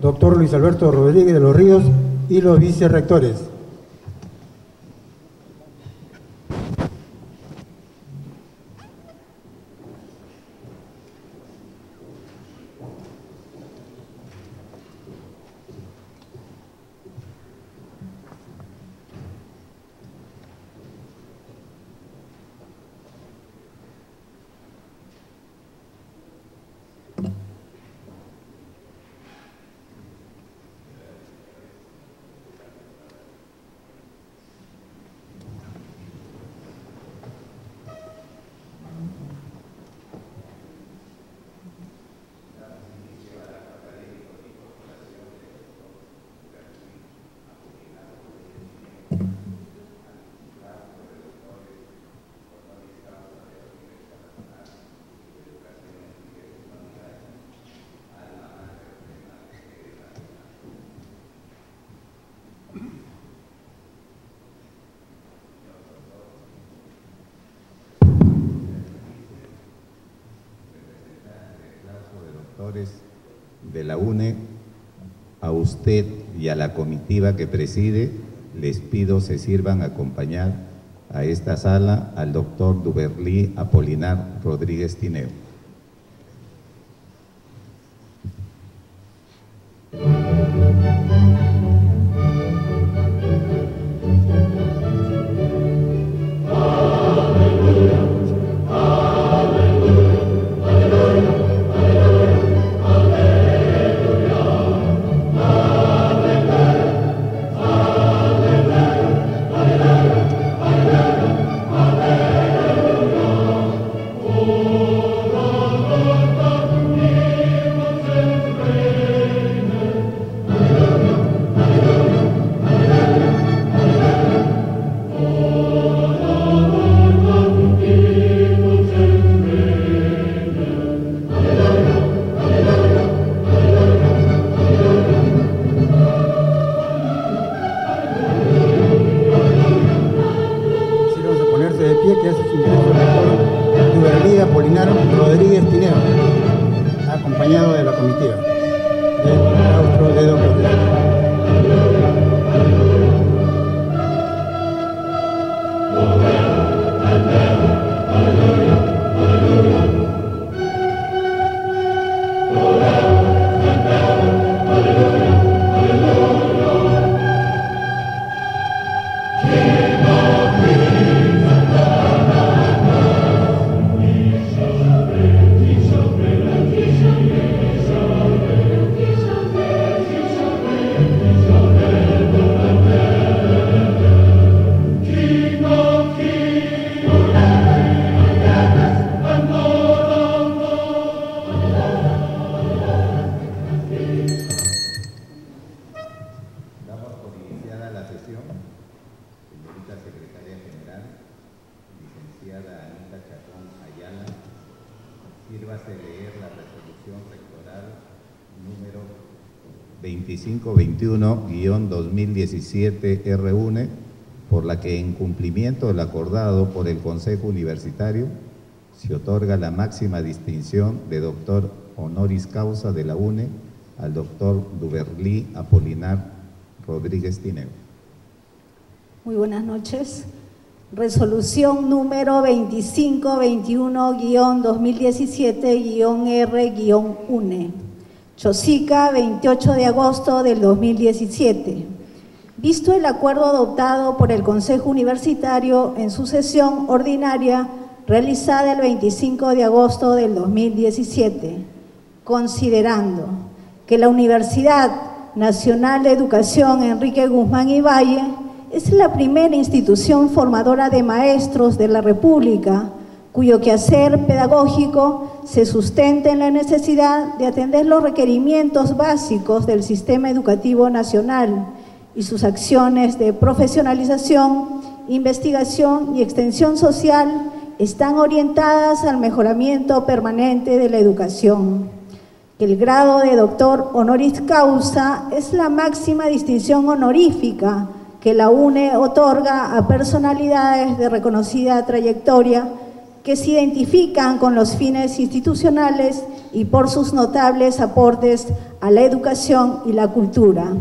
doctor Luis Alberto Rodríguez de los Ríos y los vicerrectores. De la UNE, a usted y a la comitiva que preside, les pido se sirvan a acompañar a esta sala al doctor Duberlí Apolinar Rodríguez Tineo. Sírvase leer la resolución rectoral número 2521-2017 R1, por la que en cumplimiento del acordado por el Consejo Universitario se otorga la máxima distinción de doctor honoris causa de la UNE al doctor Duberlí Apolinar Rodríguez Tineo. Muy buenas noches. Resolución número 2521-2017-R-UNE. Chosica, 28 de agosto del 2017. Visto el acuerdo adoptado por el Consejo Universitario en su sesión ordinaria realizada el 25 de agosto del 2017, considerando que la Universidad Nacional de Educación Enrique Guzmán y Valle es la primera institución formadora de maestros de la República, cuyo quehacer pedagógico se sustenta en la necesidad de atender los requerimientos básicos del sistema educativo nacional y sus acciones de profesionalización, investigación y extensión social están orientadas al mejoramiento permanente de la educación. El grado de doctor honoris causa es la máxima distinción honorífica que la UNE otorga a personalidades de reconocida trayectoria que se identifican con los fines institucionales y por sus notables aportes a la educación y la cultura.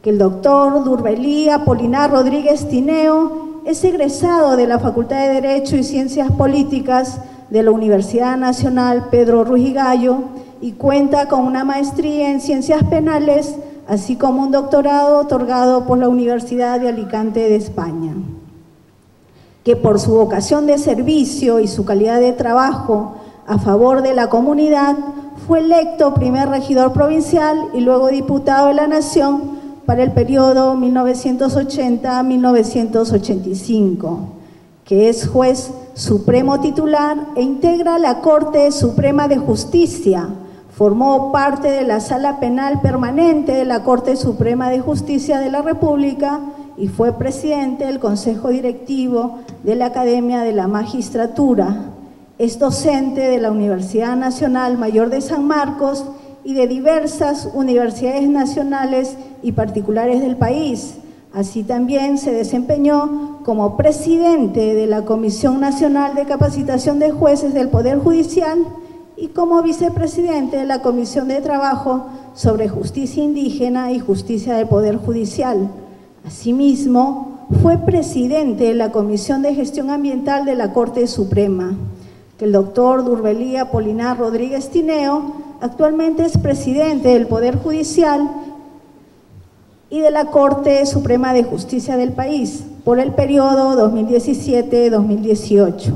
Que el doctor Durbelí Apolinar Rodríguez Tineo es egresado de la Facultad de Derecho y Ciencias Políticas de la Universidad Nacional Pedro Ruiz y Gallo y cuenta con una maestría en Ciencias Penales, así como un doctorado otorgado por la Universidad de Alicante de España. Que por su vocación de servicio y su calidad de trabajo a favor de la comunidad, fue electo primer regidor provincial y luego diputado de la Nación para el periodo 1980-1985, que es juez supremo titular e integra la Corte Suprema de Justicia. Formó parte de la Sala Penal Permanente de la Corte Suprema de Justicia de la República y fue presidente del Consejo Directivo de la Academia de la Magistratura. Es docente de la Universidad Nacional Mayor de San Marcos y de diversas universidades nacionales y particulares del país. Así también se desempeñó como presidente de la Comisión Nacional de Capacitación de Jueces del Poder Judicial y como vicepresidente de la Comisión de Trabajo sobre Justicia Indígena y Justicia del Poder Judicial. Asimismo, fue presidente de la Comisión de Gestión Ambiental de la Corte Suprema. Que el doctor Durbelí Apolinar Rodríguez Tineo actualmente es presidente del Poder Judicial y de la Corte Suprema de Justicia del país por el periodo 2017-2018.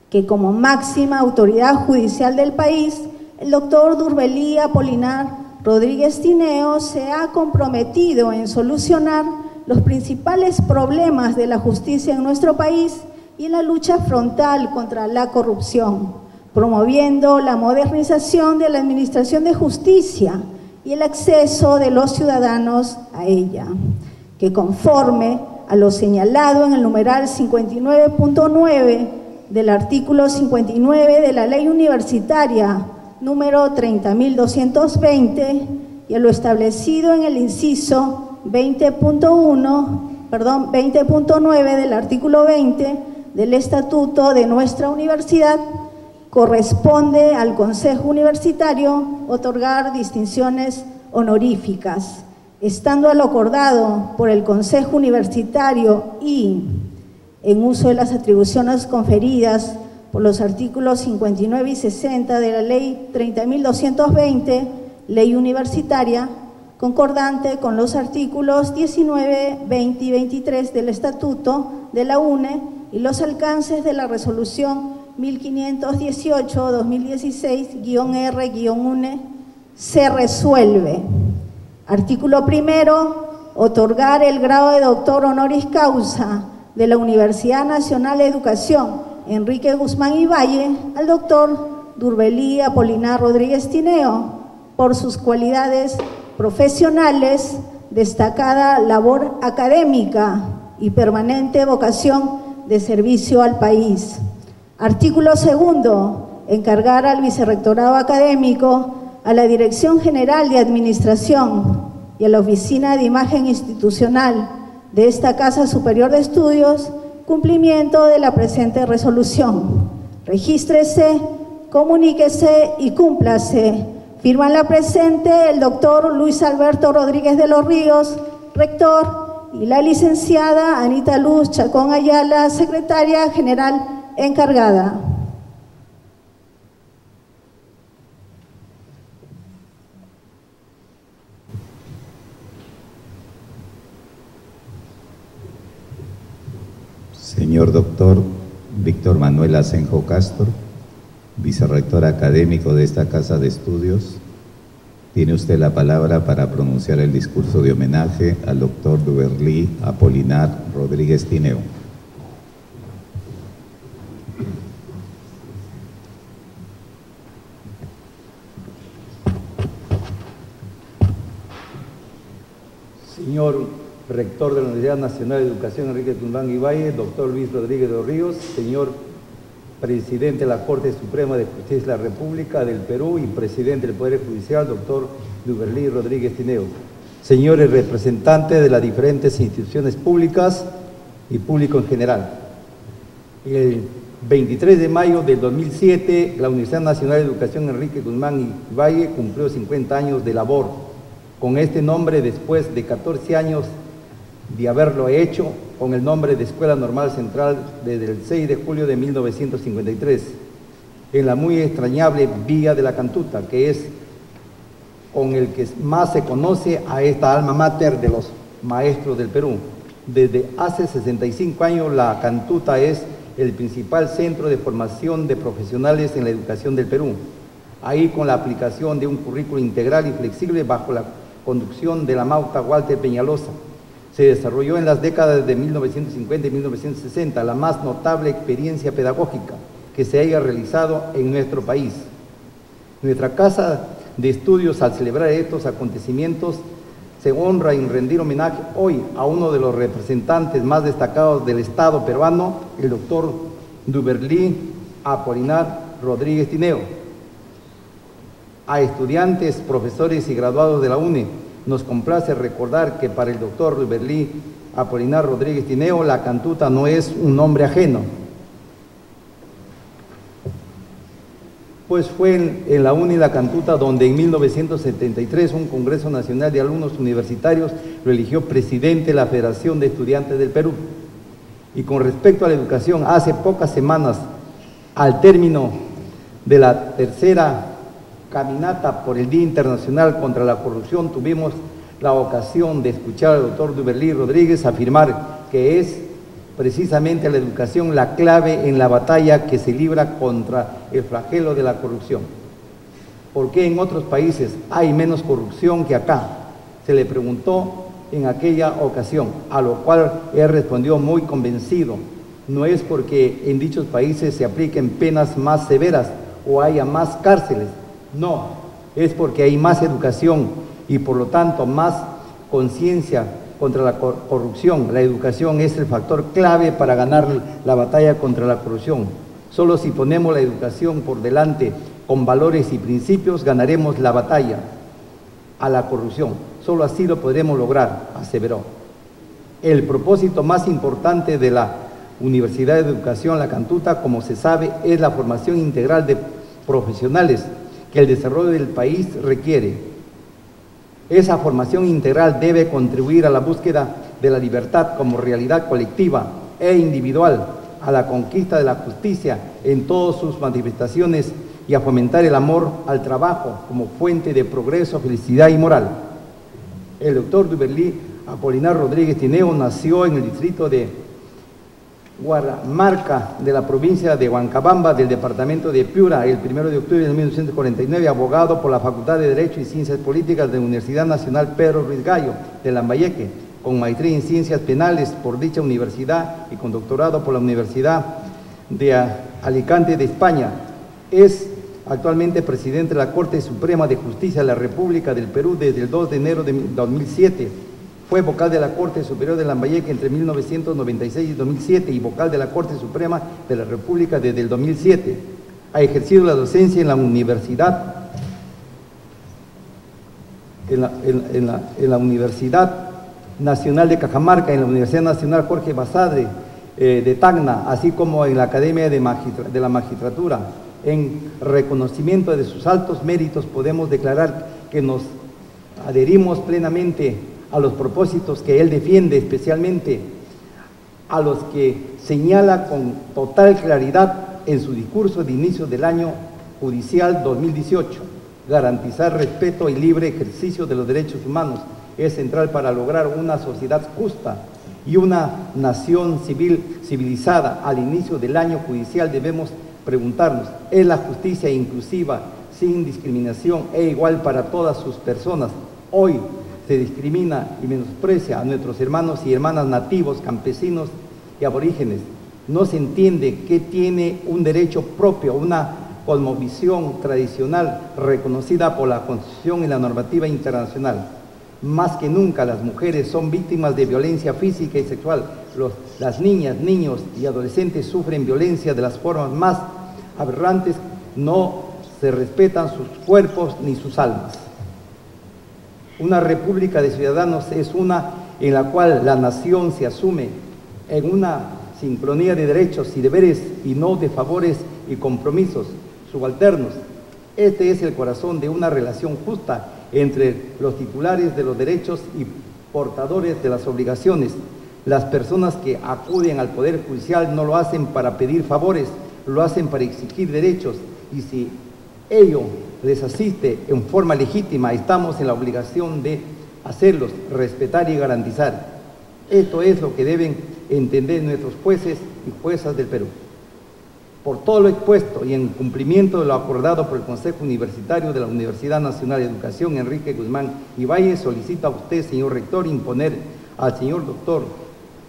Que como máxima autoridad judicial del país, el doctor Durbelí Apolinar Rodríguez Tineo se ha comprometido en solucionar los principales problemas de la justicia en nuestro país y en la lucha frontal contra la corrupción, promoviendo la modernización de la administración de justicia y el acceso de los ciudadanos a ella. Que conforme a lo señalado en el numeral 59.9 del artículo 59 de la Ley Universitaria número 30.220 y a lo establecido en el inciso 20.9 del artículo 20 del Estatuto de nuestra universidad, corresponde al Consejo Universitario otorgar distinciones honoríficas, estando a lo acordado por el Consejo Universitario y en uso de las atribuciones conferidas por los artículos 59 y 60 de la Ley 30.220, Ley Universitaria, concordante con los artículos 19, 20 y 23 del Estatuto de la UNE y los alcances de la Resolución 1518-2016-R-UNE, se resuelve. Artículo primero, otorgar el grado de doctor honoris causa de la Universidad Nacional de Educación Enrique Guzmán y Valle al doctor Durbelí Apolinar Rodríguez Tineo por sus cualidades profesionales, destacada labor académica y permanente vocación de servicio al país. Artículo segundo, encargar al Vicerrectorado Académico, a la Dirección General de Administración y a la Oficina de Imagen Institucional de esta Casa Superior de Estudios, cumplimiento de la presente resolución. Regístrese, comuníquese y cúmplase. Firman la presente el doctor Luis Alberto Rodríguez de los Ríos, rector, y la licenciada Anita Luz Chacón Ayala, secretaria general encargada. Señor doctor Víctor Manuel Asenjo Castro, vicerrector académico de esta Casa de Estudios, tiene usted la palabra para pronunciar el discurso de homenaje al doctor Durbelí Apolinar Rodríguez Tineo. Señor rector de la Universidad Nacional de Educación Enrique Guzmán y Valle, doctor Luis Rodríguez de los Ríos, señor presidente de la Corte Suprema de Justicia de la República del Perú y presidente del Poder Judicial, doctor Durbelí Rodríguez Tineo, señores representantes de las diferentes instituciones públicas y público en general. 23 de mayo del 2007, la Universidad Nacional de Educación Enrique Guzmán y Valle cumplió 50 años de labor. Con este nombre, después de 14 años de haberlo hecho, con el nombre de Escuela Normal Central desde el 6 de julio de 1953, en la muy extrañable Villa de la Cantuta, que es con el que más se conoce a esta alma mater de los maestros del Perú. Desde hace 65 años, la Cantuta es el principal centro de formación de profesionales en la educación del Perú. Ahí, con la aplicación de un currículo integral y flexible bajo la conducción de la Mauta Walter Peñalosa, se desarrolló en las décadas de 1950 y 1960 la más notable experiencia pedagógica que se haya realizado en nuestro país. Nuestra casa de estudios, al celebrar estos acontecimientos, se honra en rendir homenaje hoy a uno de los representantes más destacados del Estado peruano, el doctor Duberlí Apolinar Rodríguez Tineo. A estudiantes, profesores y graduados de la UNE, nos complace recordar que para el doctor Duberlí Apolinar Rodríguez Tineo, la Cantuta no es un nombre ajeno, pues fue en la UNE La Cantuta donde en 1973 un Congreso Nacional de Alumnos Universitarios lo eligió presidente de la Federación de Estudiantes del Perú. Y con respecto a la educación, hace pocas semanas, al término de la tercera caminata por el Día Internacional contra la Corrupción, tuvimos la ocasión de escuchar al doctor Duberlí Rodríguez afirmar que es precisamente la educación la clave en la batalla que se libra contra el flagelo de la corrupción. ¿Por qué en otros países hay menos corrupción que acá?, se le preguntó en aquella ocasión, a lo cual él respondió muy convencido: no es porque en dichos países se apliquen penas más severas o haya más cárceles, no, es porque hay más educación y por lo tanto más conciencia contra la corrupción. La educación es el factor clave para ganar la batalla contra la corrupción. Solo si ponemos la educación por delante con valores y principios, ganaremos la batalla a la corrupción. Solo así lo podremos lograr, aseveró. El propósito más importante de la Universidad de Educación La Cantuta, como se sabe, es la formación integral de profesionales que el desarrollo del país requiere. Esa formación integral debe contribuir a la búsqueda de la libertad como realidad colectiva e individual, a la conquista de la justicia en todas sus manifestaciones y a fomentar el amor al trabajo como fuente de progreso, felicidad y moral. El doctor Duberlí Apolinar Rodríguez Tineo nació en el distrito de Guaramarca de la provincia de Huancabamba del departamento de Piura el 1 de octubre de 1949, abogado por la Facultad de Derecho y Ciencias Políticas de la Universidad Nacional Pedro Ruiz Gallo de Lambayeque, con maestría en Ciencias Penales por dicha universidad y con doctorado por la Universidad de Alicante de España. Es actualmente presidente de la Corte Suprema de Justicia de la República del Perú desde el 2 de enero de 2007. Fue vocal de la Corte Superior de Lambayeque entre 1996 y 2007 y vocal de la Corte Suprema de la República desde el 2007. Ha ejercido la docencia en la Universidad, en la Universidad Nacional de Cajamarca, en la Universidad Nacional Jorge Basadre de Tacna, así como en la Academia de la Magistratura. En reconocimiento de sus altos méritos podemos declarar que nos adherimos plenamente a los propósitos que él defiende, especialmente a los que señala con total claridad en su discurso de inicio del año judicial 2018. Garantizar respeto y libre ejercicio de los derechos humanos es central para lograr una sociedad justa y una nación civilizada. Al inicio del año judicial debemos preguntarnos: ¿es la justicia inclusiva, sin discriminación e igual para todas sus personas? Hoy se discrimina y menosprecia a nuestros hermanos y hermanas nativos, campesinos y aborígenes. No se entiende que tiene un derecho propio, una cosmovisión tradicional reconocida por la Constitución y la normativa internacional. Más que nunca las mujeres son víctimas de violencia física y sexual. Las niñas, niños y adolescentes sufren violencia de las formas más aberrantes. No se respetan sus cuerpos ni sus almas. Una república de ciudadanos es una en la cual la nación se asume en una sincronía de derechos y deberes y no de favores y compromisos subalternos. Este es el corazón de una relación justa entre los titulares de los derechos y portadores de las obligaciones. Las personas que acuden al Poder Judicial no lo hacen para pedir favores, lo hacen para exigir derechos, y si ello les asiste en forma legítima, estamos en la obligación de hacerlos respetar y garantizar. Esto es lo que deben entender nuestros jueces y juezas del Perú. Por todo lo expuesto y en cumplimiento de lo acordado por el Consejo Universitario de la Universidad Nacional de Educación, Enrique Guzmán y Valle, solicita a usted, señor rector, imponer al señor doctor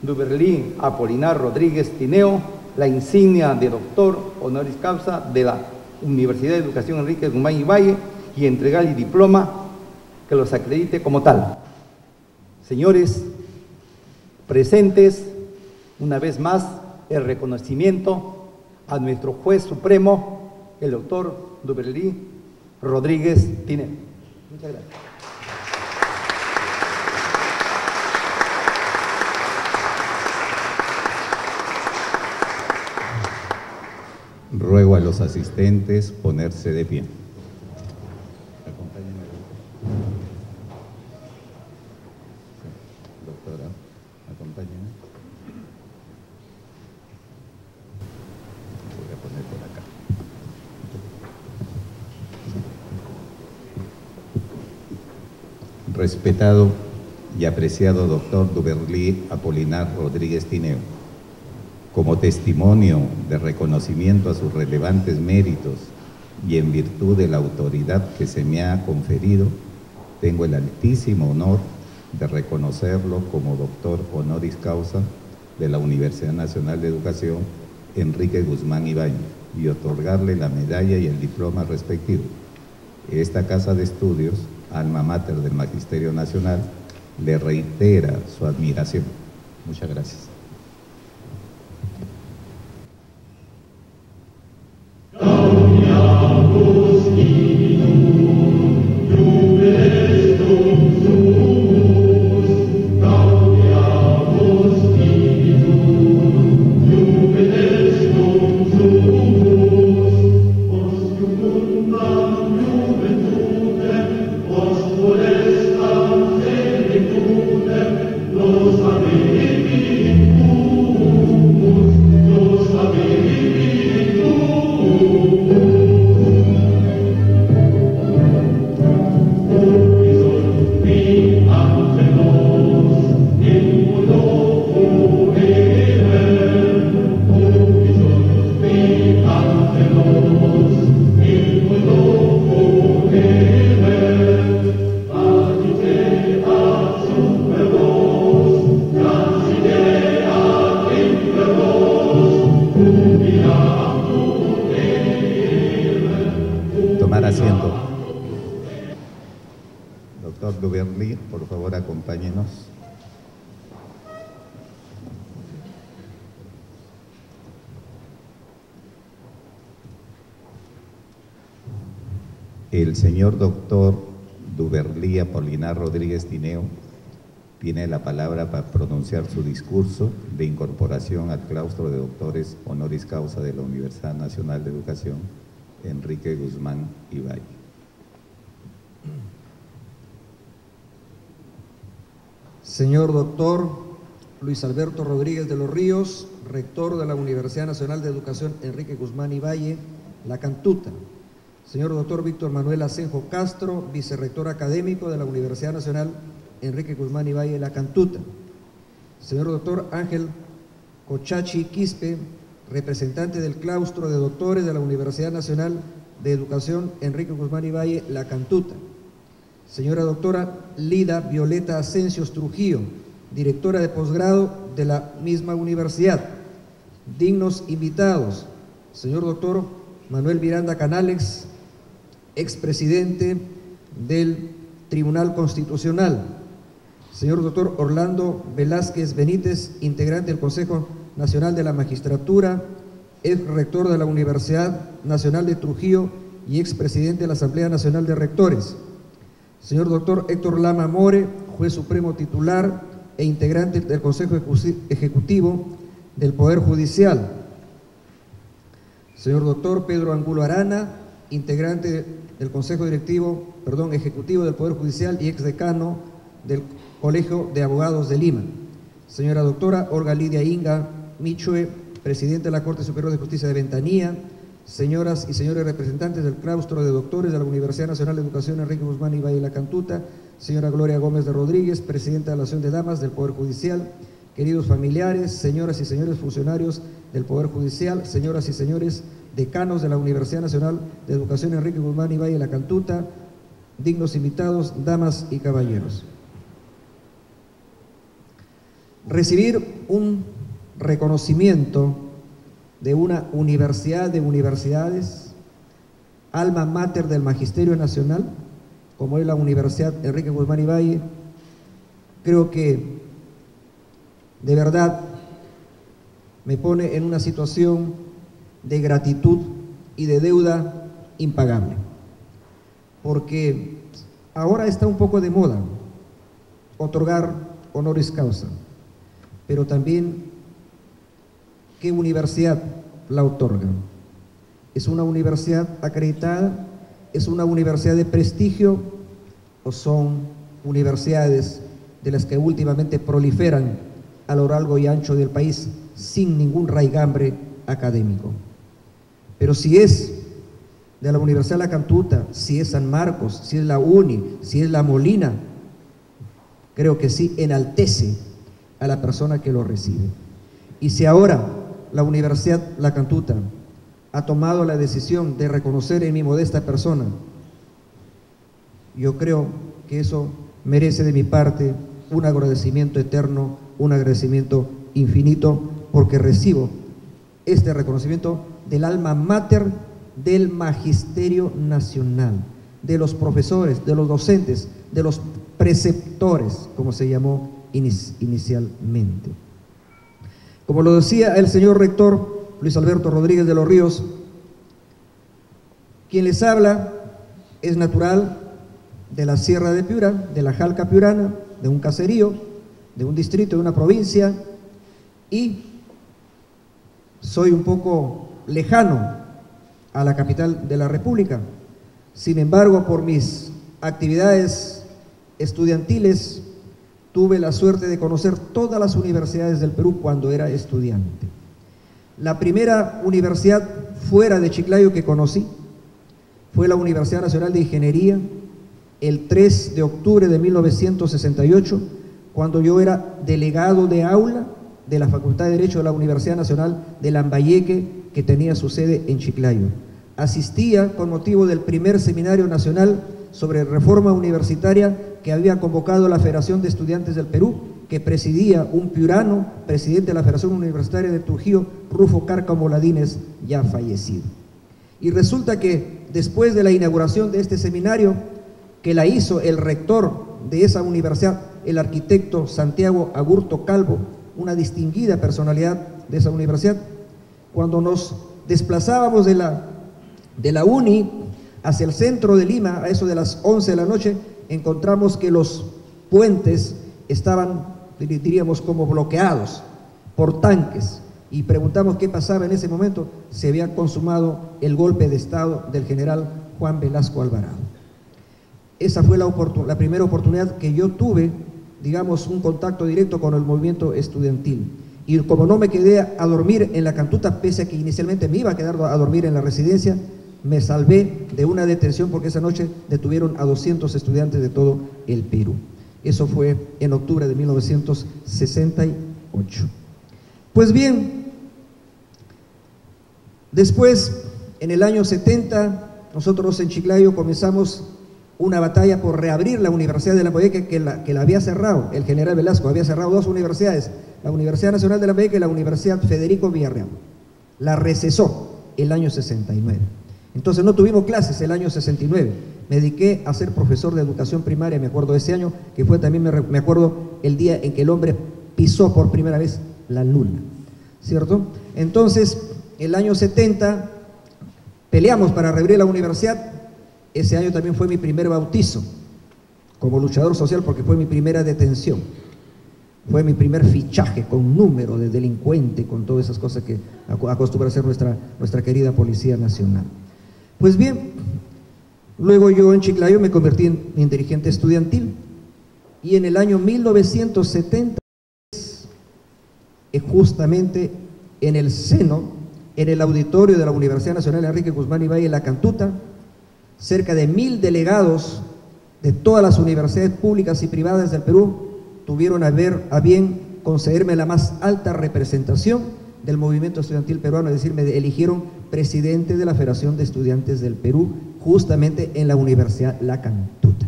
Duberlí Apolinar Rodríguez Tineo la insignia de doctor honoris causa de la Universidad de Educación Enrique Guzmán y Valle y entregarle el diploma que los acredite como tal. Señores presentes, una vez más, el reconocimiento a nuestro juez supremo, el doctor Duberlí Rodríguez Tineo. Muchas gracias. Ruego a los asistentes ponerse de pie. Acompáñenme. Doctora, acompáñenme. Voy a poner por acá. Respetado y apreciado doctor Duberlí Apolinar Rodríguez Tineo, como testimonio de reconocimiento a sus relevantes méritos y en virtud de la autoridad que se me ha conferido, tengo el altísimo honor de reconocerlo como doctor honoris causa de la Universidad Nacional de Educación Enrique Guzmán Ibáñez y otorgarle la medalla y el diploma respectivo. Esta casa de estudios, alma mater del Magisterio Nacional, le reitera su admiración. Muchas gracias. Tomar asiento. Doctor Duberlí, por favor, acompáñenos. El señor doctor Duberlí Apolinar Rodríguez Tineo tiene la palabra para pronunciar su discurso de incorporación al claustro de doctores honoris causa de la Universidad Nacional de Educación Enrique Guzmán Ibáñez. Señor doctor Luis Alberto Rodríguez de los Ríos, rector de la Universidad Nacional de Educación Enrique Guzmán Ibáñez, La Cantuta. Señor doctor Víctor Manuel Asenjo Castro, vicerrector académico de la Universidad Nacional Enrique Guzmán Ibáñez, La Cantuta. Señor doctor Ángel Cochachi Quispe, representante del claustro de doctores de la Universidad Nacional de Educación Enrique Guzmán Ibáñez, La Cantuta. Señora doctora Lida Violeta Asencios Trujillo, directora de posgrado de la misma universidad. Dignos invitados, señor doctor Manuel Miranda Canales, expresidente del Tribunal Constitucional. Señor doctor Orlando Velázquez Benítez, integrante del Consejo Nacional de la Magistratura, ex rector de la Universidad Nacional de Trujillo y expresidente de la Asamblea Nacional de Rectores. Señor doctor Héctor Lama More, juez supremo titular e integrante del Consejo Ejecutivo del Poder Judicial. Señor doctor Pedro Angulo Arana, integrante del Consejo Ejecutivo del Poder Judicial y exdecano del Colegio de Abogados de Lima. Señora doctora Olga Lidia Inga Michue, presidente de la Corte Superior de Justicia de Ventanilla. Señoras y señores representantes del claustro de doctores de la Universidad Nacional de Educación Enrique Guzmán Ibaye La Cantuta. Señora Gloria Gómez de Rodríguez, presidenta de la Asociación de Damas del Poder Judicial. Queridos familiares, señoras y señores funcionarios del Poder Judicial, señoras y señores decanos de la Universidad Nacional de Educación Enrique Guzmán Ibaye La Cantuta, dignos invitados, damas y caballeros. Recibir un reconocimiento de una universidad de universidades, alma mater del Magisterio Nacional, como es la Universidad Enrique Guzmán Ibaye, creo que de verdad me pone en una situación de gratitud y de deuda impagable, porque ahora está un poco de moda otorgar honoris causa, pero también ¿qué universidad la otorga? ¿Es una universidad acreditada? ¿Es una universidad de prestigio? ¿O son universidades de las que últimamente proliferan a lo largo y ancho del país sin ningún raigambre académico? Pero si es de la Universidad de La Cantuta, si es San Marcos, si es la UNI, si es la Molina, creo que sí enaltece a la persona que lo recibe. Y si ahora la Universidad La Cantuta ha tomado la decisión de reconocer en mi modesta persona, yo creo que eso merece de mi parte un agradecimiento eterno, un agradecimiento infinito, porque recibo este reconocimiento del alma mater del Magisterio Nacional, de los profesores, de los docentes, de los preceptores, como se llamó inicialmente. Como lo decía el señor rector Luis Alberto Rodríguez de los Ríos, quien les habla es natural de la Sierra de Piura, de la Jalca piurana, de un caserío, de un distrito, de una provincia, y soy un poco lejano a la capital de la República. Sin embargo, por mis actividades estudiantiles, tuve la suerte de conocer todas las universidades del Perú cuando era estudiante. La primera universidad fuera de Chiclayo que conocí fue la Universidad Nacional de Ingeniería, el 3 de octubre de 1968, cuando yo era delegado de aula de la Facultad de Derecho de la Universidad Nacional de Lambayeque, que tenía su sede en Chiclayo. Asistía con motivo del primer seminario nacional sobre reforma universitaria que había convocado la Federación de Estudiantes del Perú, que presidía un piurano, presidente de la Federación Universitaria de Trujillo, Rufo Cárcamo Ladines, ya fallecido. Y resulta que después de la inauguración de este seminario, que la hizo el rector de esa universidad, el arquitecto Santiago Agurto Calvo, una distinguida personalidad de esa universidad, cuando nos desplazábamos de la UNI hacia el centro de Lima, a eso de las 11 de la noche, encontramos que los puentes estaban, diríamos, como bloqueados por tanques, y preguntamos qué pasaba en ese momento. Se había consumado el golpe de Estado del general Juan Velasco Alvarado. Esa fue la primera oportunidad que yo tuve, digamos, un contacto directo con el movimiento estudiantil. Y como no me quedé a dormir en La Cantuta, pese a que inicialmente me iba a quedar a dormir en la residencia, me salvé de una detención porque esa noche detuvieron a 200 estudiantes de todo el Perú. Eso fue en octubre de 1968. Pues bien, después, en el año 70, nosotros en Chiclayo comenzamos una batalla por reabrir la Universidad de Lambayeque, que la había cerrado. El general Velasco había cerrado dos universidades, la Universidad Nacional de Lambayeque y la Universidad Federico Villarreal. La recesó el año 69. Entonces no tuvimos clases el año 69. Me dediqué a ser profesor de educación primaria, me acuerdo de ese año, que fue también, me acuerdo, el día en que el hombre pisó por primera vez la luna, ¿cierto? Entonces, el año 70, peleamos para reabrir la universidad. Ese año también fue mi primer bautizo como luchador social, porque fue mi primera detención. Fue mi primer fichaje con número de delincuente, con todas esas cosas que acostumbra hacer nuestra querida Policía Nacional. Pues bien, luego yo en Chiclayo me convertí en dirigente estudiantil y en el año 1970, justamente en el seno, en el auditorio de la Universidad Nacional Enrique Guzmán y Valle, La Cantuta, cerca de 1000 delegados de todas las universidades públicas y privadas del Perú tuvieron a bien concederme la más alta representación del movimiento estudiantil peruano, es decir, me eligieron presidente de la Federación de Estudiantes del Perú, justamente en la Universidad La Cantuta.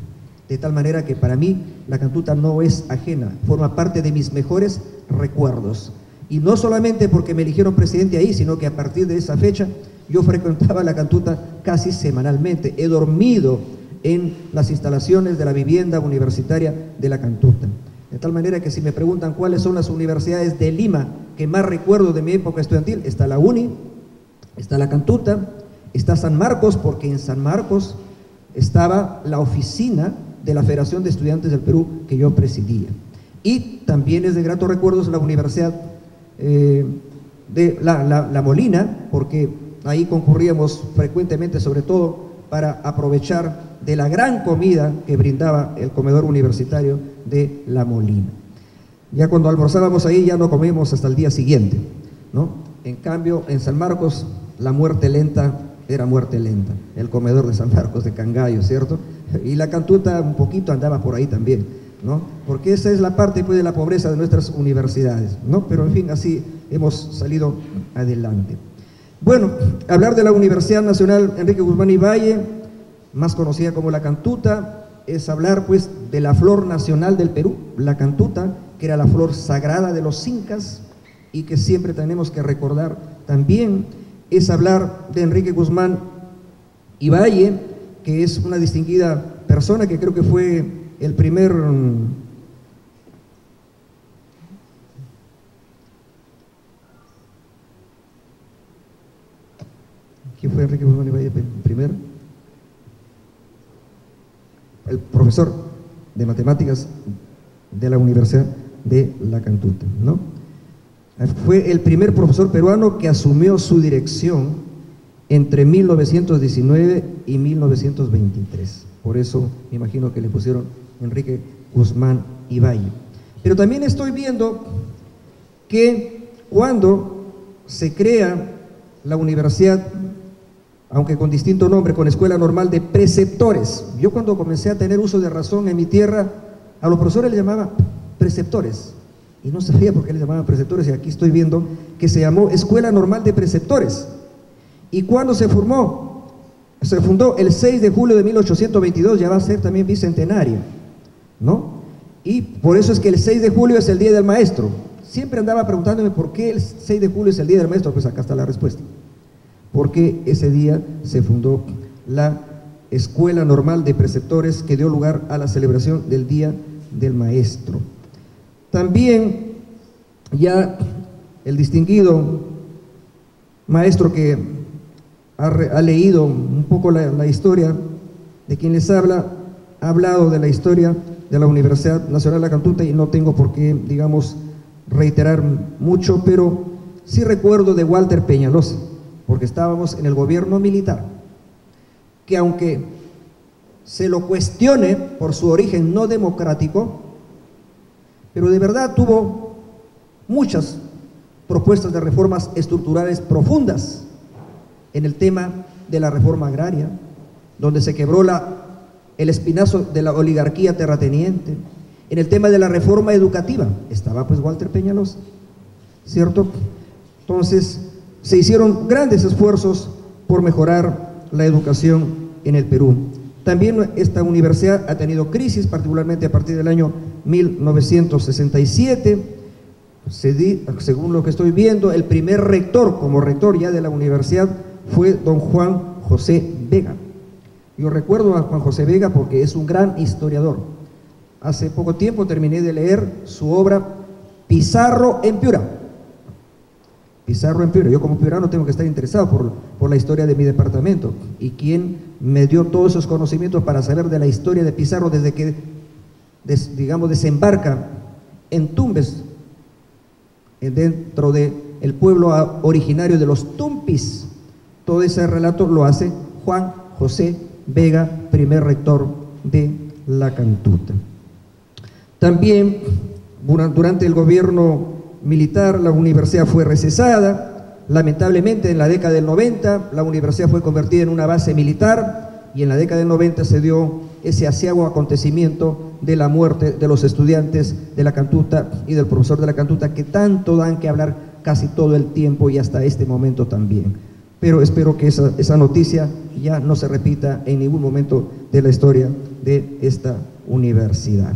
De tal manera que para mí La Cantuta no es ajena, forma parte de mis mejores recuerdos. Y no solamente porque me eligieron presidente ahí, sino que a partir de esa fecha yo frecuentaba La Cantuta casi semanalmente. He dormido en las instalaciones de la vivienda universitaria de La Cantuta. De tal manera que si me preguntan cuáles son las universidades de Lima que más recuerdo de mi época estudiantil, está la UNI, está La Cantuta, está San Marcos, porque en San Marcos estaba la oficina de la Federación de Estudiantes del Perú que yo presidía. Y también es de gratos recuerdos la Universidad de la Molina, porque ahí concurríamos frecuentemente, sobre todo para aprovechar de la gran comida que brindaba el comedor universitario de La Molina. Ya cuando almorzábamos ahí ya no comíamos hasta el día siguiente, ¿no? En cambio, en San Marcos la muerte lenta era muerte lenta, el comedor de San Marcos de Cangallo, ¿cierto? Y La Cantuta un poquito andaba por ahí también, ¿no? Porque esa es la parte pues, de la pobreza de nuestras universidades, ¿no? Pero en fin, así hemos salido adelante. Bueno, hablar de la Universidad Nacional Enrique Guzmán y Valle, más conocida como La Cantuta, es hablar pues de la flor nacional del Perú, la cantuta, que era la flor sagrada de los incas y que siempre tenemos que recordar. También es hablar de Enrique Guzmán y Valle, que es una distinguida persona que creo que fue el primer ¿quién fue Enrique Guzmán y Valle? El profesor de matemáticas de la Universidad de La Cantuta, ¿no? Fue el primer profesor peruano que asumió su dirección entre 1919 y 1923. Por eso me imagino que le pusieron Enrique Guzmán y Valle. Pero también estoy viendo que cuando se crea la universidad, aunque con distinto nombre, con Escuela Normal de Preceptores. Yo cuando comencé a tener uso de razón en mi tierra, a los profesores les llamaba preceptores. Y no sabía por qué les llamaban preceptores, y aquí estoy viendo que se llamó Escuela Normal de Preceptores. ¿Y cuándo se formó? Se fundó el 6 de julio de 1822, ya va a ser también bicentenario, ¿no? Y por eso es que el 6 de julio es el Día del Maestro. Siempre andaba preguntándome por qué el 6 de julio es el Día del Maestro, pues acá está la respuesta. Porque ese día se fundó la Escuela Normal de Preceptores que dio lugar a la celebración del Día del Maestro. También ya el distinguido maestro que ha leído un poco la historia de quien les habla, ha hablado de la historia de la Universidad Nacional de La Cantuta y no tengo por qué, digamos, reiterar mucho, pero sí recuerdo de Walter Peñalosa, porque estábamos en el gobierno militar, que aunque se lo cuestione por su origen no democrático, pero de verdad tuvo muchas propuestas de reformas estructurales profundas en el tema de la reforma agraria, donde se quebró el espinazo de la oligarquía terrateniente, en el tema de la reforma educativa, estaba pues Walter Peñalosa, ¿cierto? Entonces, se hicieron grandes esfuerzos por mejorar la educación en el Perú. También esta universidad ha tenido crisis, particularmente a partir del año 1967. Según lo que estoy viendo, el primer rector, como rector ya de la universidad, fue don Juan José Vega. Yo recuerdo a Juan José Vega porque es un gran historiador. Hace poco tiempo terminé de leer su obra Pizarro en Piura. Pizarro en Piura. Yo como piurano tengo que estar interesado por la historia de mi departamento. Y quien me dio todos esos conocimientos para saber de la historia de Pizarro desde que, digamos, desembarca en Tumbes, dentro del pueblo originario de los Tumpis. Todo ese relato lo hace Juan José Vega, primer rector de la Cantuta. También durante el gobierno militar la universidad fue recesada. Lamentablemente en la década del 90 la universidad fue convertida en una base militar y en la década del 90 se dio ese aciago acontecimiento de la muerte de los estudiantes de la Cantuta y del profesor de la Cantuta, que tanto dan que hablar casi todo el tiempo y hasta este momento también. Pero espero que esa noticia ya no se repita en ningún momento de la historia de esta universidad.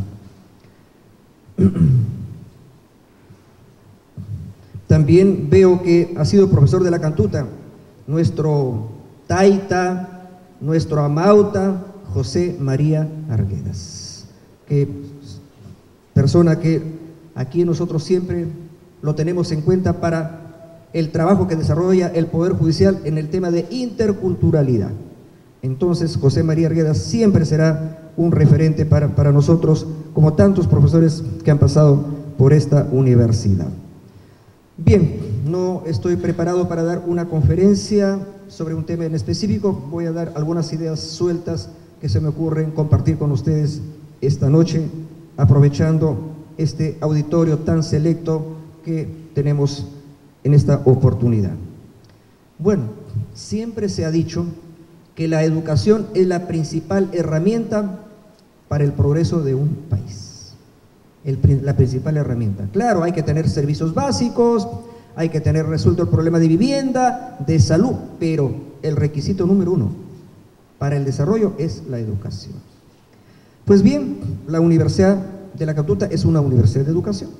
También veo que ha sido profesor de la Cantuta nuestro taita, nuestro amauta, José María Arguedas, que persona que aquí nosotros siempre lo tenemos en cuenta para el trabajo que desarrolla el Poder Judicial en el tema de interculturalidad. Entonces, José María Arguedas siempre será un referente para nosotros, como tantos profesores que han pasado por esta universidad. Bien, no estoy preparado para dar una conferencia sobre un tema en específico. Voy a dar algunas ideas sueltas que se me ocurren compartir con ustedes esta noche, aprovechando este auditorio tan selecto que tenemos en esta oportunidad. Bueno, siempre se ha dicho que la educación es la principal herramienta para el progreso de un país. La principal herramienta. Claro, hay que tener servicios básicos, hay que tener resuelto el problema de vivienda, de salud, pero el requisito número uno para el desarrollo es la educación. Pues bien, la Universidad de la Cantuta es una universidad de educación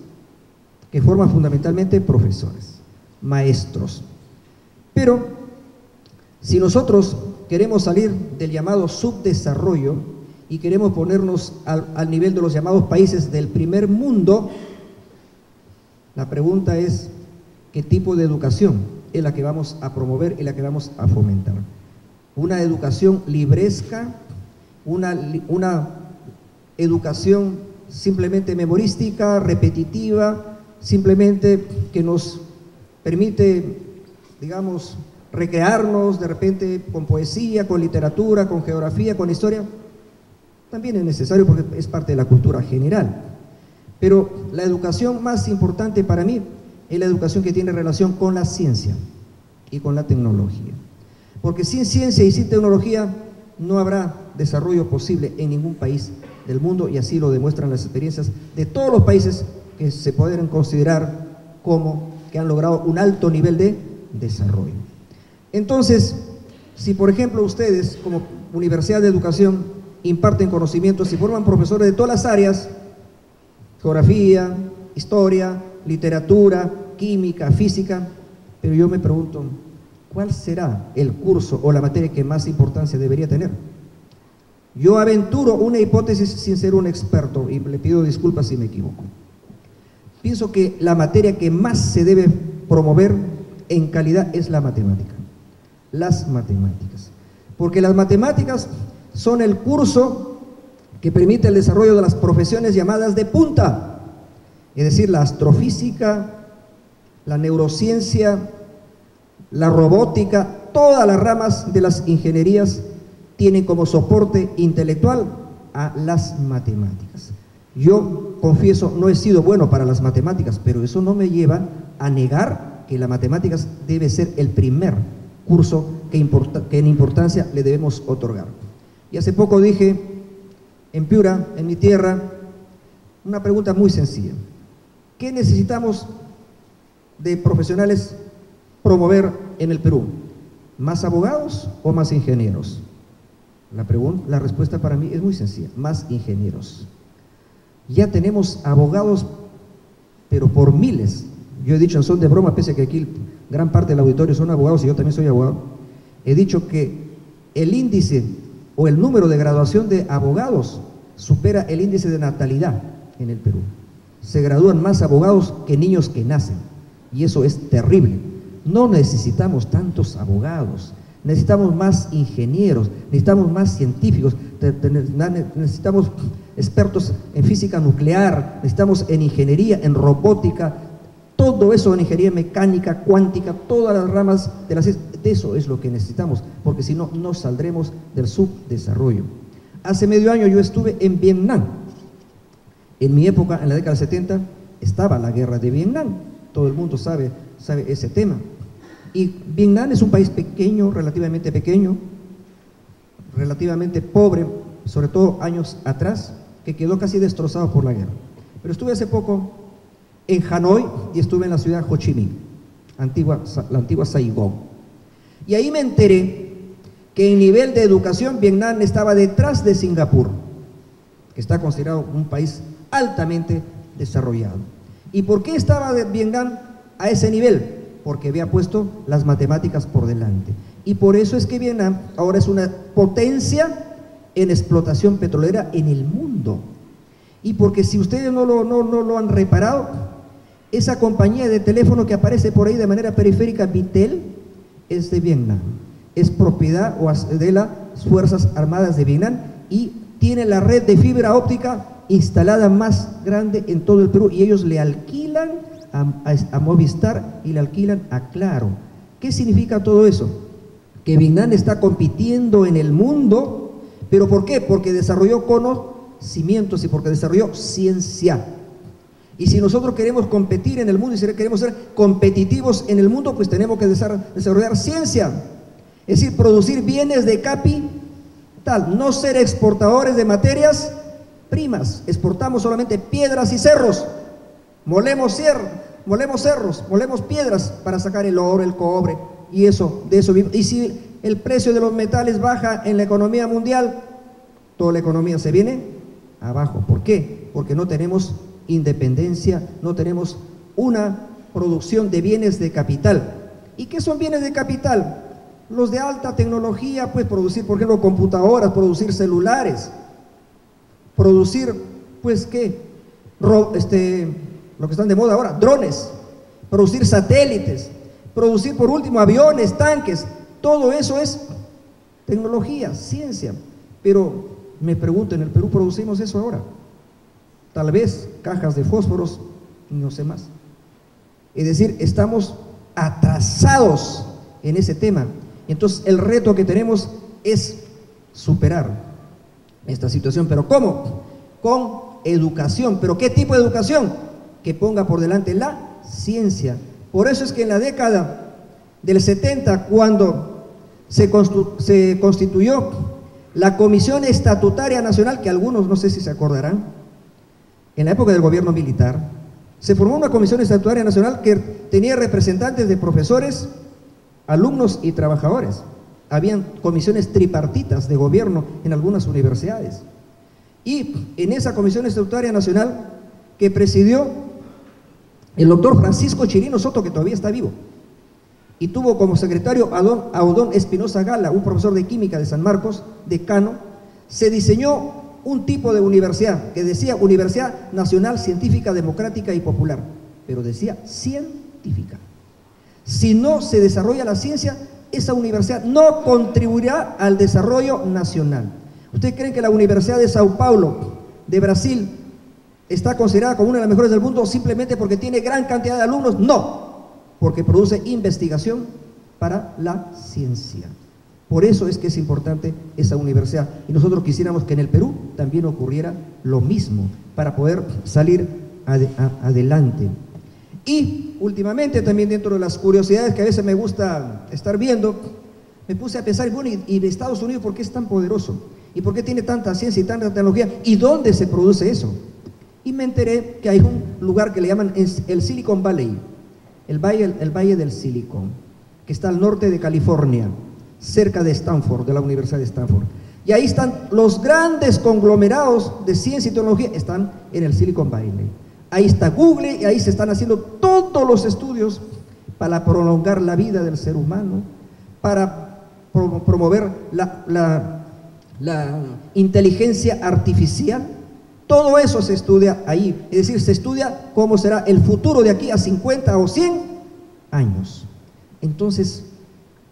que forma fundamentalmente profesores, maestros. Pero si nosotros queremos salir del llamado subdesarrollo y queremos ponernos al nivel de los llamados países del primer mundo, la pregunta es: ¿qué tipo de educación es la que vamos a promover y la que vamos a fomentar? ¿Una educación libresca? ¿Una educación simplemente memorística, repetitiva, simplemente que nos permite, digamos, recrearnos de repente con poesía, con literatura, con geografía, con historia? También es necesario porque es parte de la cultura general. Pero la educación más importante para mí es la educación que tiene relación con la ciencia y con la tecnología. Porque sin ciencia y sin tecnología no habrá desarrollo posible en ningún país del mundo, y así lo demuestran las experiencias de todos los países que se pueden considerar como que han logrado un alto nivel de desarrollo. Entonces, si por ejemplo ustedes como Universidad de Educación imparten conocimientos y forman profesores de todas las áreas, geografía, historia, literatura, química, física, pero yo me pregunto, ¿cuál será el curso o la materia que más importancia debería tener? Yo aventuro una hipótesis sin ser un experto y le pido disculpas si me equivoco. Pienso que la materia que más se debe promover en calidad es la matemática, las matemáticas, porque las matemáticas son el curso que permite el desarrollo de las profesiones llamadas de punta, es decir, la astrofísica, la neurociencia, la robótica, todas las ramas de las ingenierías tienen como soporte intelectual a las matemáticas. Yo confieso, no he sido bueno para las matemáticas, pero eso no me lleva a negar que las matemáticas debe ser el primer curso que en importancia le debemos otorgar. Y hace poco dije en Piura, en mi tierra, una pregunta muy sencilla: ¿qué necesitamos de profesionales promover en el Perú? ¿Más abogados o más ingenieros? La respuesta para mí es muy sencilla: más ingenieros. Ya tenemos abogados, pero por miles. Yo he dicho en son de broma, pese a que aquí gran parte del auditorio son abogados y yo también soy abogado, he dicho que el índice o el número de graduación de abogados supera el índice de natalidad en el Perú. Se gradúan más abogados que niños que nacen, y eso es terrible. No necesitamos tantos abogados, necesitamos más ingenieros, necesitamos más científicos, necesitamos expertos en física nuclear, necesitamos en ingeniería, en robótica, todo eso, en ingeniería mecánica, cuántica, todas las ramas de la ciencia, de eso es lo que necesitamos, porque si no, no saldremos del subdesarrollo. Hace medio año yo estuve en Vietnam. En mi época, en la década del 70, estaba la guerra de Vietnam. Todo el mundo sabe ese tema. Y Vietnam es un país pequeño, relativamente pobre, sobre todo años atrás, que quedó casi destrozado por la guerra. Pero estuve hace poco en Hanoi y estuve en la ciudad de Ho Chi Minh, la antigua Saigón. Y ahí me enteré que en nivel de educación Vietnam estaba detrás de Singapur, que está considerado un país altamente desarrollado. ¿Y por qué estaba Vietnam a ese nivel? Porque había puesto las matemáticas por delante. Y por eso es que Vietnam ahora es una potencia en explotación petrolera en el mundo. Y porque si ustedes no lo han reparado, esa compañía de teléfono que aparece por ahí de manera periférica, Vitel, es de Vietnam. Es propiedad de las Fuerzas Armadas de Vietnam y tiene la red de fibra óptica instalada más grande en todo el Perú, y ellos le alquilan a Movistar y le alquilan a Claro. ¿Qué significa todo eso? Que Vietnam está compitiendo en el mundo, ¿pero por qué? Porque desarrolló conocimientos y porque desarrolló ciencia. Y si nosotros queremos competir en el mundo y si queremos ser competitivos en el mundo, pues tenemos que desarrollar ciencia. Es decir, producir bienes de capital, no ser exportadores de materias primas. Exportamos solamente piedras y cerros. Molemos cerros, molemos piedras para sacar el oro, el cobre, y de eso vivimos. Y si el precio de los metales baja en la economía mundial, toda la economía se viene abajo. ¿Por qué? Porque no tenemos independencia, no tenemos una producción de bienes de capital. ¿Y qué son bienes de capital? Los de alta tecnología, pues producir, por ejemplo, computadoras, producir celulares, producir, pues, ¿qué? Lo que están de moda ahora, drones, producir satélites, producir, por último, aviones, tanques. Todo eso es tecnología, ciencia. Pero me pregunto, ¿en el Perú producimos eso ahora? Tal vez cajas de fósforos y no sé más. Es decir, estamos atrasados en ese tema. Entonces el reto que tenemos es superar esta situación. ¿Pero cómo? Con educación. ¿Pero qué tipo de educación? Que ponga por delante la ciencia. Por eso es que en la década del 70, cuando se constituyó la Comisión Estatutaria Nacional, que algunos no sé si se acordarán, en la época del gobierno militar, se formó una Comisión Estatutaria Nacional que tenía representantes de profesores, alumnos y trabajadores. Habían comisiones tripartitas de gobierno en algunas universidades. Y en esa Comisión Estatutaria Nacional que presidió el doctor Francisco Chirino Soto, que todavía está vivo, y tuvo como secretario a Odón Espinosa Gala, un profesor de química de San Marcos, decano, se diseñó un tipo de universidad que decía Universidad Nacional Científica, Democrática y Popular, pero decía científica. Si no se desarrolla la ciencia, esa universidad no contribuirá al desarrollo nacional. ¿Ustedes creen que la Universidad de Sao Paulo, de Brasil, está considerada como una de las mejores del mundo simplemente porque tiene gran cantidad de alumnos? No, porque produce investigación para la ciencia. Por eso es que es importante esa universidad. Y nosotros quisiéramos que en el Perú también ocurriera lo mismo, para poder salir adelante. Y últimamente también, dentro de las curiosidades que a veces me gusta estar viendo, me puse a pensar, bueno, ¿y de Estados Unidos por qué es tan poderoso? ¿Y por qué tiene tanta ciencia y tanta tecnología? ¿Y dónde se produce eso? Y me enteré que hay un lugar que le llaman el Silicon Valley, el Valle del Silicon, que está al norte de California, cerca de Stanford, de la Universidad de Stanford. Y ahí están los grandes conglomerados de ciencia y tecnología, están en el Silicon Valley. Ahí está Google y ahí se están haciendo todos los estudios para prolongar la vida del ser humano, para promover la inteligencia artificial. Todo eso se estudia ahí, es decir, se estudia cómo será el futuro de aquí a 50 o 100 años. Entonces,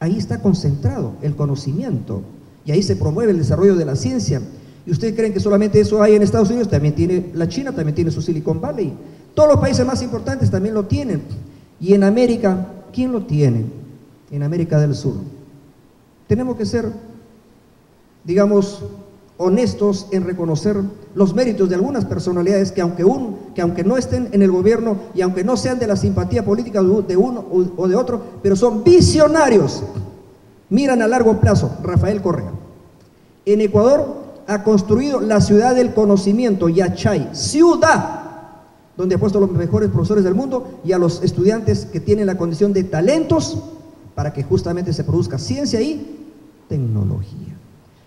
ahí está concentrado el conocimiento y ahí se promueve el desarrollo de la ciencia. ¿Y ustedes creen que solamente eso hay en Estados Unidos? También tiene la China, también tiene su Silicon Valley. Todos los países más importantes también lo tienen. Y en América, ¿quién lo tiene? En América del Sur. Tenemos que ser, digamos, honestos en reconocer los méritos de algunas personalidades que aunque no estén en el gobierno y aunque no sean de la simpatía política de uno o de otro, pero son visionarios, miran a largo plazo. Rafael Correa. En Ecuador ha construido la ciudad del conocimiento, Yachay, ciudad donde ha puesto a los mejores profesores del mundo y a los estudiantes que tienen la condición de talentos para que justamente se produzca ciencia y tecnología.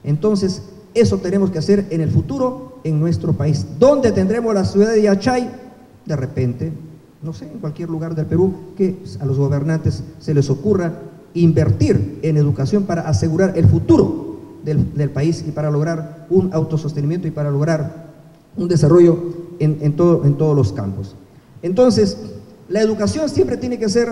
Entonces, eso tenemos que hacer en el futuro en nuestro país. ¿Dónde tendremos la ciudad de Yachay? De repente, no sé, en cualquier lugar del Perú, que a los gobernantes se les ocurra invertir en educación para asegurar el futuro del país y para lograr un autosostenimiento y para lograr un desarrollo en todos los campos. Entonces, la educación siempre tiene que ser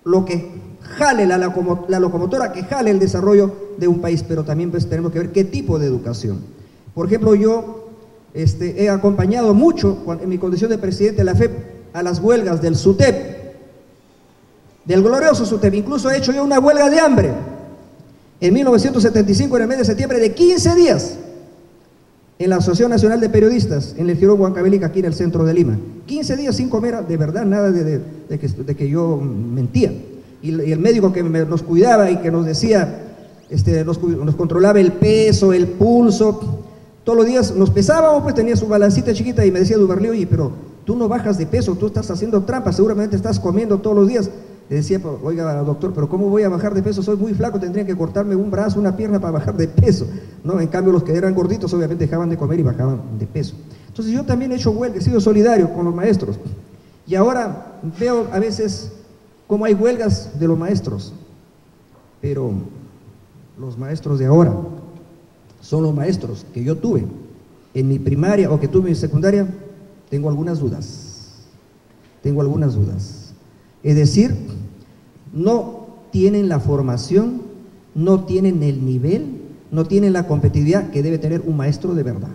lo que jale la locomotora, que jale el desarrollo de un país, pero también pues tenemos que ver qué tipo de educación. Por ejemplo, yo he acompañado mucho en mi condición de presidente de la FEP a las huelgas del SUTEP, del glorioso SUTEP. Incluso he hecho yo una huelga de hambre en 1975, en el mes de septiembre, de 15 días, en la Asociación Nacional de Periodistas, en el Girón Huancavelica, aquí en el centro de Lima. 15 días sin comer, de verdad, nada de que yo mentía. Y el médico que nos cuidaba y que nos decía, nos controlaba el peso, el pulso, todos los días nos pesábamos, pues tenía su balancita chiquita y me decía Duverly, oye, pero tú no bajas de peso, tú estás haciendo trampa, seguramente estás comiendo todos los días. Le decía, oiga, doctor, pero ¿cómo voy a bajar de peso? Soy muy flaco, tendría que cortarme un brazo, una pierna para bajar de peso, ¿no? En cambio, los que eran gorditos obviamente dejaban de comer y bajaban de peso. Entonces yo también he hecho huelga, he sido solidario con los maestros. Y ahora veo a veces cómo hay huelgas de los maestros, pero los maestros de ahora son los maestros que yo tuve en mi primaria o que tuve en mi secundaria. Tengo algunas dudas. Es decir, no tienen la formación, no tienen el nivel, no tienen la competitividad que debe tener un maestro de verdad.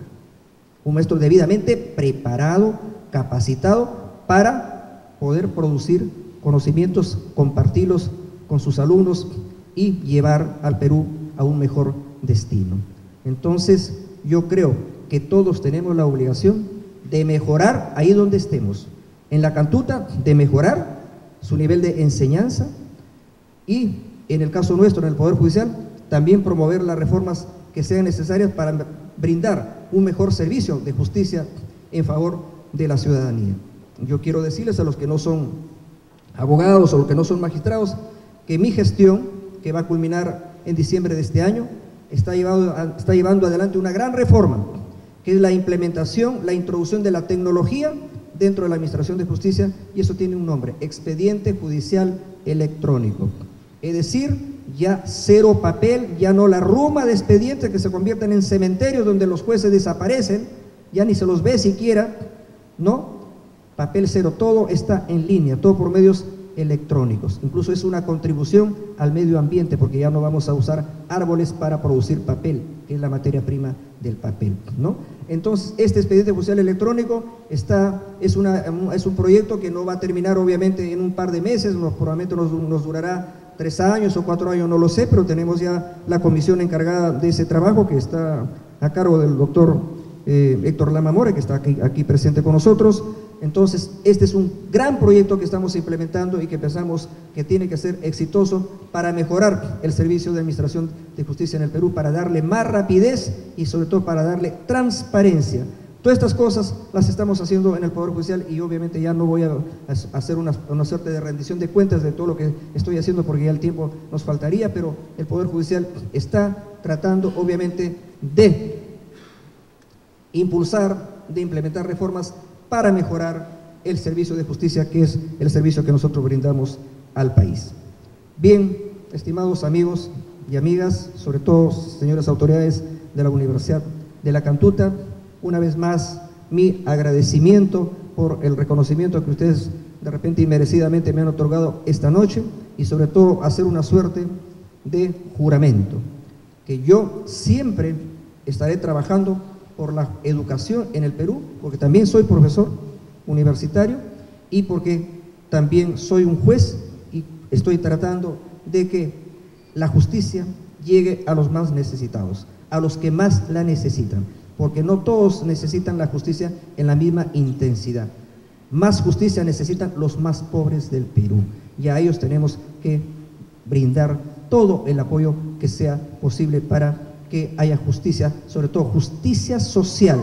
Un maestro debidamente preparado, capacitado para poder producir conocimientos, compartirlos con sus alumnos y llevar al Perú a un mejor destino. Entonces, yo creo que todos tenemos la obligación de mejorar ahí donde estemos. En la Cantuta, de mejorar su nivel de enseñanza y, en el caso nuestro, en el Poder Judicial, también promover las reformas que sean necesarias para brindar un mejor servicio de justicia en favor de la ciudadanía. Yo quiero decirles a los que no son abogados o los que no son magistrados que mi gestión, que va a culminar en diciembre de este año, está llevando adelante una gran reforma, que es la implementación, la introducción de la tecnología dentro de la Administración de Justicia, y eso tiene un nombre: expediente judicial electrónico. Es decir, ya cero papel, ya no la ruma de expedientes que se convierten en cementerios donde los jueces desaparecen, ya ni se los ve siquiera, ¿no? Papel cero, todo está en línea, todo por medios electrónicos. Incluso es una contribución al medio ambiente, porque ya no vamos a usar árboles para producir papel, que es la materia prima del papel, ¿no? Entonces, este expediente judicial electrónico es un proyecto que no va a terminar obviamente en un par de meses, probablemente nos durará 3 años o 4 años, no lo sé, pero tenemos ya la comisión encargada de ese trabajo, que está a cargo del doctor Héctor Lamamora, que está aquí presente con nosotros. Entonces, este es un gran proyecto que estamos implementando y que pensamos que tiene que ser exitoso para mejorar el servicio de administración de justicia en el Perú, para darle más rapidez y sobre todo para darle transparencia. Todas estas cosas las estamos haciendo en el Poder Judicial y obviamente ya no voy a hacer una suerte de rendición de cuentas de todo lo que estoy haciendo, porque ya el tiempo nos faltaría, pero el Poder Judicial está tratando obviamente de impulsar, de implementar reformas para mejorar el servicio de justicia, que es el servicio que nosotros brindamos al país. Bien, estimados amigos y amigas, sobre todo señoras autoridades de la Universidad de la Cantuta, una vez más mi agradecimiento por el reconocimiento que ustedes de repente inmerecidamente me han otorgado esta noche, y sobre todo hacer una suerte de juramento, que yo siempre estaré trabajando por la educación en el Perú, porque también soy profesor universitario y porque también soy un juez y estoy tratando de que la justicia llegue a los más necesitados, a los que más la necesitan, porque no todos necesitan la justicia en la misma intensidad. Más justicia necesitan los más pobres del Perú y a ellos tenemos que brindar todo el apoyo que sea posible para que haya justicia, sobre todo justicia social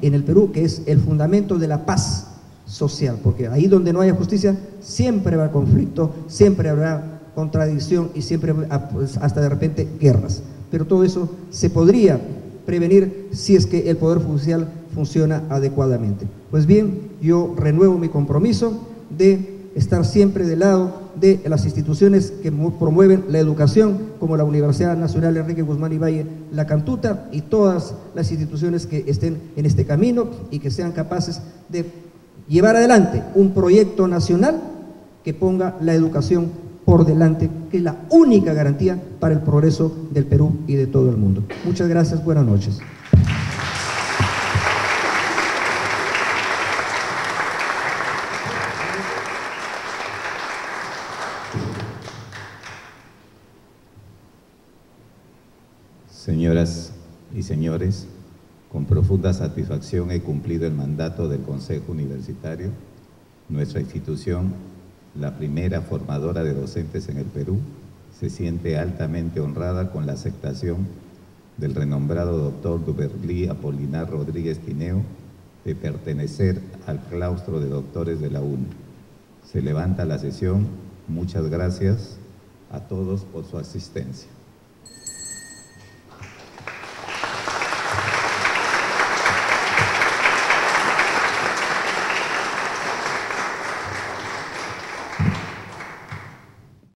en el Perú, que es el fundamento de la paz social, porque ahí donde no haya justicia siempre habrá conflicto, siempre habrá contradicción y siempre hasta de repente guerras. Pero todo eso se podría prevenir si es que el Poder Judicial funciona adecuadamente. Pues bien, yo renuevo mi compromiso de estar siempre del lado de las instituciones que promueven la educación, como la Universidad Nacional Enrique Guzmán y Valle, la Cantuta, y todas las instituciones que estén en este camino y que sean capaces de llevar adelante un proyecto nacional que ponga la educación por delante, que es la única garantía para el progreso del Perú y de todo el mundo. Muchas gracias, buenas noches. Señoras y señores, con profunda satisfacción he cumplido el mandato del Consejo Universitario. Nuestra institución, la primera formadora de docentes en el Perú, se siente altamente honrada con la aceptación del renombrado doctor Duberlí Apolinar Rodríguez Tineo de pertenecer al claustro de doctores de la UNE. Se levanta la sesión. Muchas gracias a todos por su asistencia.